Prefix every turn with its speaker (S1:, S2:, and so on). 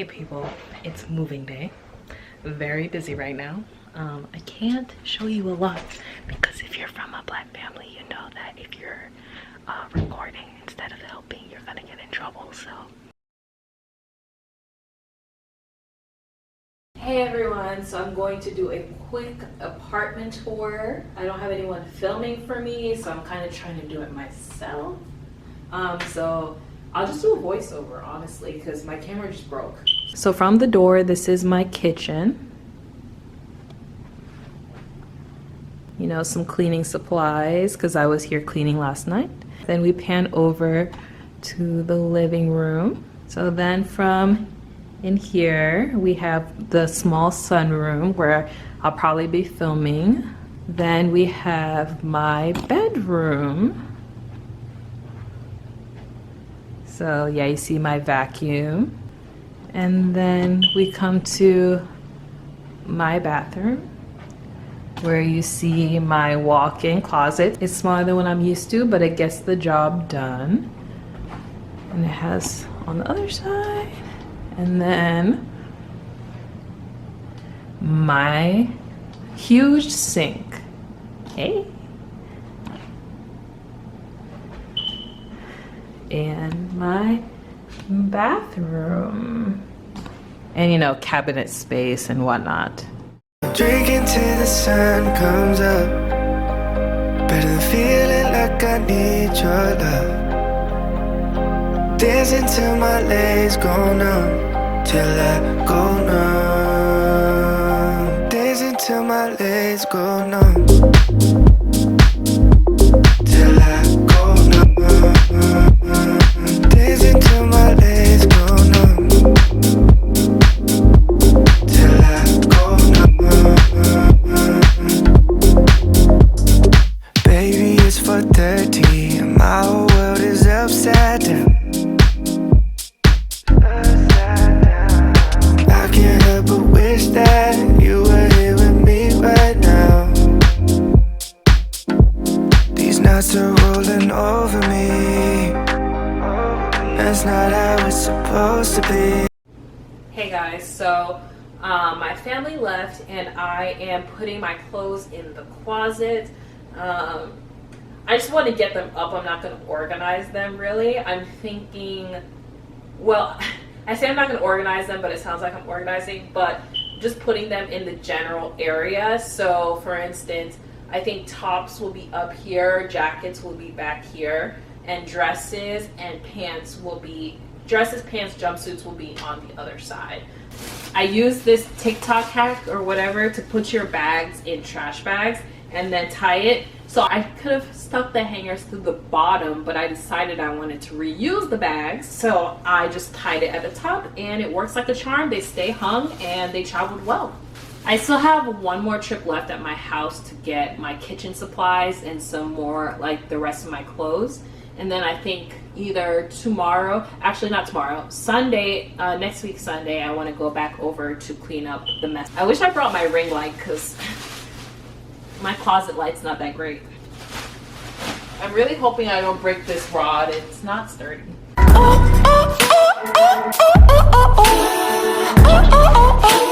S1: Hey people, it's moving day. Very busy right now. I can't show you a lot because if you're from a Black family, you know that if you're recording instead of helping, you're gonna get in trouble. So hey everyone, so I'm going to do a quick apartment tour. I don't have anyone filming for me, so I'm kind of trying to do it myself. So I'll just do a voiceover, honestly, because my camera just broke. So from the door, this is my kitchen. You know, some cleaning supplies, because I was here cleaning last night. Then we pan over to the living room. So then from in here, we have the small sunroom where I'll probably be filming. Then we have my bedroom. So yeah, you see my vacuum. And then we come to my bathroom where you see my walk-in closet. It's smaller than what I'm used to, but it gets the job done. And it has on the other side. And then my huge sink. Hey. And my bathroom. And you know, cabinet space and whatnot.
S2: Drinking till the sun comes up. Better than feeling like I need your love. Dancing till my legs go numb. Till I go numb. Dancing till my legs go numb. Till I go numb. Dancing till my legs go numb. Till I go numb. Baby, it's 4:30 and my whole world is upside down. I can't help but wish that you were here with me right now. These nights are rolling over me. That's not how it's supposed to be.
S1: Hey guys, so my family left and I am putting my clothes in the closet. I just want to get them up. I'm not going to organize them really. I'm thinking, well, I say I'm not going to organize them, but it sounds like I'm organizing, but just putting them in the general area. So for instance, I think tops will be up here, jackets will be back here, and dresses and pants will be, dresses, pants, jumpsuits will be on the other side. I use this TikTok hack or whatever to put your bags in trash bags and then tie it. So I could have stuck the hangers through the bottom, but I decided I wanted to reuse the bags. So I just tied it at the top and it works like a charm. They stay hung and they traveled well. I still have one more trip left at my house to get my kitchen supplies and some more, like the rest of my clothes. And then I think either tomorrow, actually not tomorrow, Sunday, next week Sunday, I want to go back over to clean up the mess. I wish I brought my ring light because my closet light's not that great. I'm really hoping I don't break this rod. It's not sturdy.